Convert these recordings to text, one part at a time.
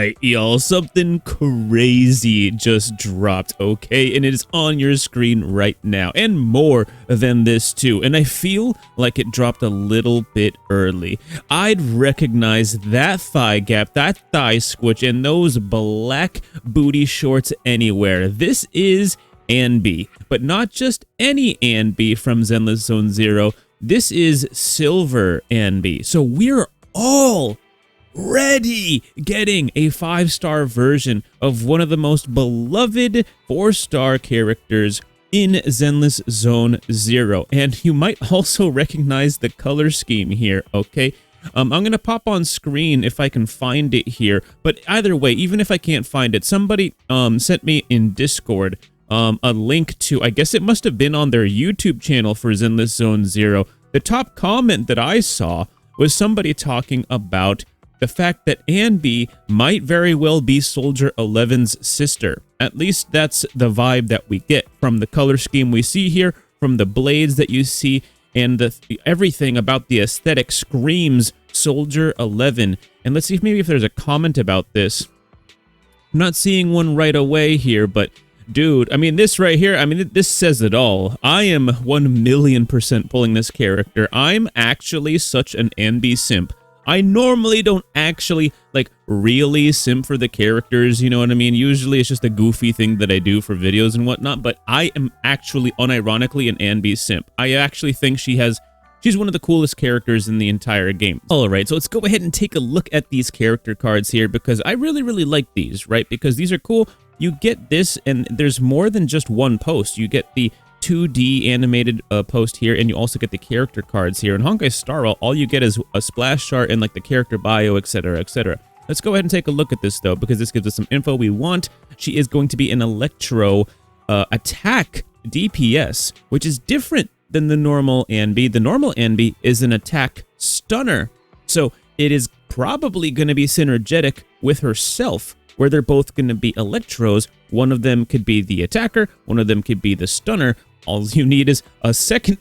Alright, y'all, something crazy just dropped, okay? And it is on your screen right now, and more than this too. And I feel like it dropped a little bit early. I'd recognize that thigh gap, that thigh squitch, and those black booty shorts anywhere. This is Anby, but not just any Anby from Zenless Zone Zero. This is Silver Anby. So we're all ready getting a 5-star version of one of the most beloved 4-star characters in Zenless Zone Zero. And you might also recognize the color scheme here, okay? I'm going to pop on screen if I can find it here. But either way, even if I can't find it, somebody sent me in Discord a link to, I guess it must have been on their YouTube channel for Zenless Zone Zero. The top comment that I saw was somebody talking about the fact that Anby might very well be Soldier 11's sister. At least that's the vibe that we get from the color scheme we see here, from the blades that you see, and everything about the aesthetic screams Soldier 11. And let's see if maybe if there's a comment about this. I'm not seeing one right away here, but dude, I mean, this right here, I mean, this says it all. I am 1,000,000% pulling this character. I'm actually such an Anby simp. I normally don't actually, like, really simp for the characters, you know what I mean? Usually it's just a goofy thing that I do for videos and whatnot, but I am actually, unironically, an Anby simp. I actually think she's one of the coolest characters in the entire game. Alright, so let's go ahead and take a look at these character cards here, because I really, really like these, right? Because these are cool. You get this, and there's more than just one post. You get the 2D animated post here, and you also get the character cards here. In Honkai Star Rail, all you get is a splash chart and like the character bio, etc., etc. Let's go ahead and take a look at this though, because this gives us some info we want. She is going to be an Electro attack DPS, which is different than the normal Anby. The normal Anby is an attack stunner, so it is probably going to be synergetic with herself, where they're both going to be Electros. One of them could be the attacker, one of them could be the stunner. All you need is a third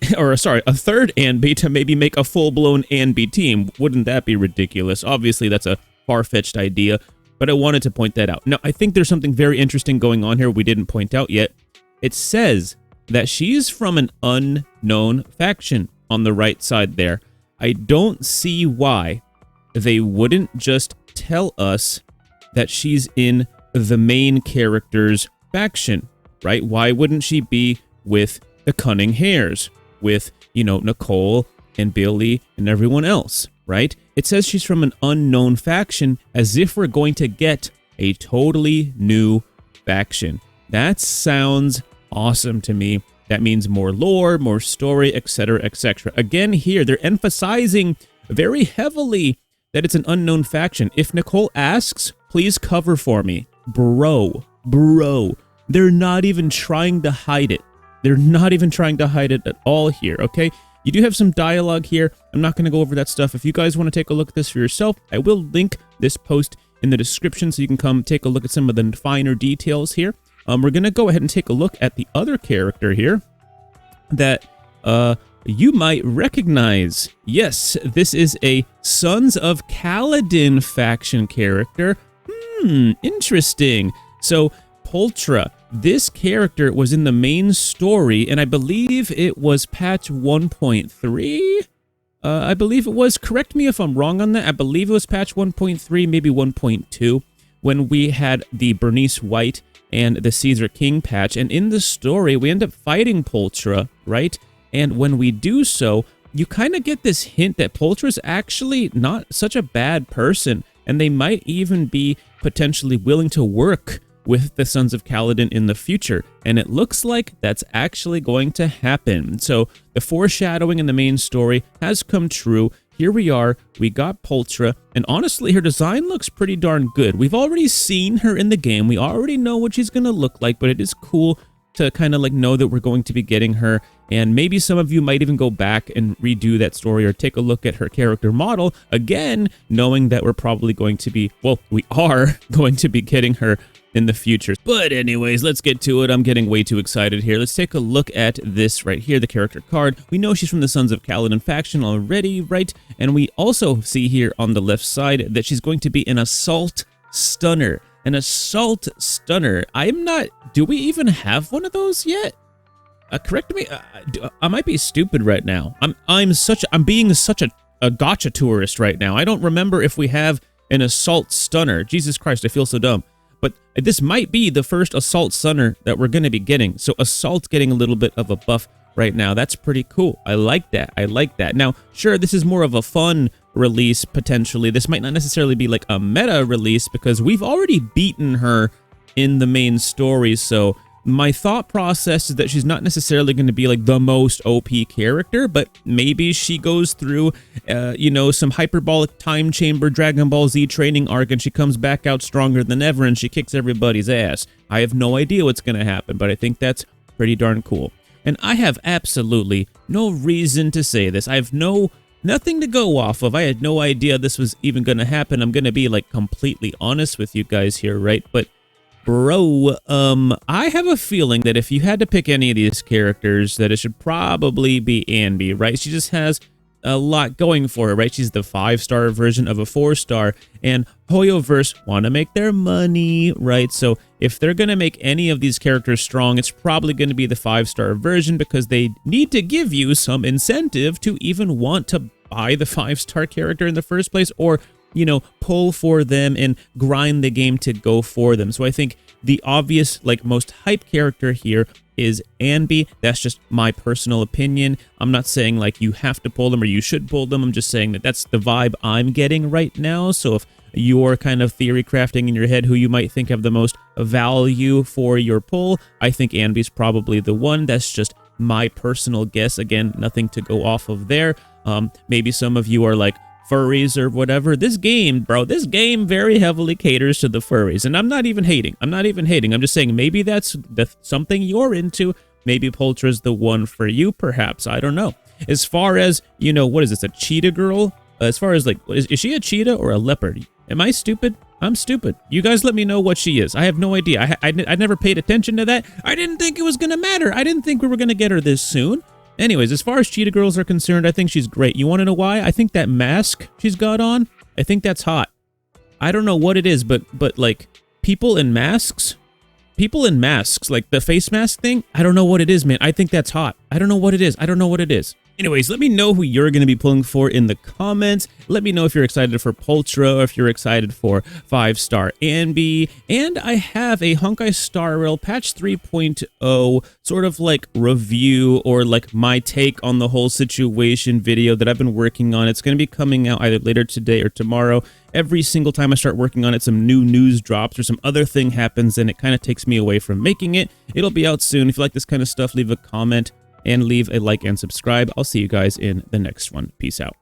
Anby to maybe make a full-blown Anby team. Wouldn't that be ridiculous? Obviously, that's a far-fetched idea, but I wanted to point that out. Now, I think there's something very interesting going on here we didn't point out yet. It says that she's from an unknown faction on the right side there. I don't see why they wouldn't just tell us that she's in the main character's faction, right? Why wouldn't she be with the Cunning Hares, with, you know, Nicole and Billy and everyone else, right? It says she's from an unknown faction, as if we're going to get a totally new faction. That sounds awesome to me. That means more lore, more story, etc., etc. Again, here, they're emphasizing very heavily that it's an unknown faction. If Nicole asks, please cover for me. Bro. They're not even trying to hide it. They're not even trying to hide it at all here, okay? You do have some dialogue here. I'm not going to go over that stuff. If you guys want to take a look at this for yourself, I will link this post in the description so you can come take a look at some of the finer details here. We're going to go ahead and take a look at the other character here that you might recognize. Yes, this is a Sons of Kaladin faction character. Interesting. So, Pulchra, this character was in the main story, and I believe it was patch 1.3? I believe it was. Correct me if I'm wrong on that. I believe it was patch 1.3, maybe 1.2, when we had the Bernice White and the Caesar King patch. And in the story, we end up fighting Pulchra, right? And when we do so, you kind of get this hint that Pulchra's actually not such a bad person, and they might even be potentially willing to work with the Sons of Kaladin in the future. And it looks like that's actually going to happen. So the foreshadowing in the main story has come true. Here we are, we got Pulchra, and honestly, her design looks pretty darn good. We've already seen her in the game, we already know what she's gonna look like, but it is cool to kind of like know that we're going to be getting her, and maybe some of you might even go back and redo that story or take a look at her character model, again, knowing that we're probably going to be, well, we are going to be getting her in the future. But anyways, let's get to it. I'm getting way too excited here. Let's take a look at this right here, the character card. We know she's from the Sons of Kaladin faction already, right? And we also see here on the left side that she's going to be an assault stunner. An assault stunner. I'm not... Do we even have one of those yet? Correct me. I might be stupid right now. I'm being such a gacha tourist right now. I don't remember if we have an assault stunner. Jesus Christ, I feel so dumb. But this might be the first assault stunner that we're going to be getting. So assault getting a little bit of a buff right now. That's pretty cool. I like that. I like that. Now, sure, this is more of a fun release, potentially. This might not necessarily be like a meta release because we've already beaten her in the main story. So my thought process is that she's not necessarily going to be like the most OP character, but maybe she goes through, you know, some hyperbolic time chamber Dragon Ball Z training arc and she comes back out stronger than ever and she kicks everybody's ass. I have no idea what's going to happen, but I think that's pretty darn cool. And I have absolutely no reason to say this. I have nothing to go off of. I had no idea this was even going to happen. I'm going to be like completely honest with you guys here, right? But bro, I have a feeling that if you had to pick any of these characters, that it should probably be Anby, right? She just has a lot going for her, right? She's the 5-star version of a 4-star, and Hoyoverse want to make their money, right? So if they're going to make any of these characters strong, it's probably going to be the 5-star version because they need to give you some incentive to even want to buy the 5-star character in the first place, or, you know, pull for them and grind the game to go for them. So I think the obvious, like, most hype character here is Anby. That's just my personal opinion. I'm not saying like you have to pull them or you should pull them. I'm just saying that that's the vibe I'm getting right now. So if you're kind of theory crafting in your head who you might think have the most value for your pull, I think Anby's probably the one. That's just my personal guess. Again, nothing to go off of there. Maybe some of you are like furries or whatever. This game, bro, this game very heavily caters to the furries. And I'm not even hating. I'm just saying maybe that's something you're into. Maybe Pulchra's the one for you, perhaps. I don't know. As far as, you know, what is this, a cheetah girl? As far as like, is she a cheetah or a leopard? Am I stupid? I'm stupid. You guys let me know what she is. I have no idea. I never paid attention to that. I didn't think it was going to matter. I didn't think we were going to get her this soon. Anyways, as far as cheetah girls are concerned, I think she's great. You want to know why? I think that mask she's got on, I think that's hot. I don't know what it is, but like people in masks, like the face mask thing, I don't know what it is, man. I think that's hot. I don't know what it is. Anyways, let me know who you're going to be pulling for in the comments. Let me know if you're excited for Pulchra or if you're excited for 5-star Anby. And I have a Honkai Star Rail patch 3.0 sort of like review or like my take on the whole situation video that I've been working on. It's going to be coming out either later today or tomorrow. Every single time I start working on it, some new news drops or some other thing happens and it kind of takes me away from making it. It'll be out soon. If you like this kind of stuff, leave a comment and leave a like and subscribe. I'll see you guys in the next one. Peace out.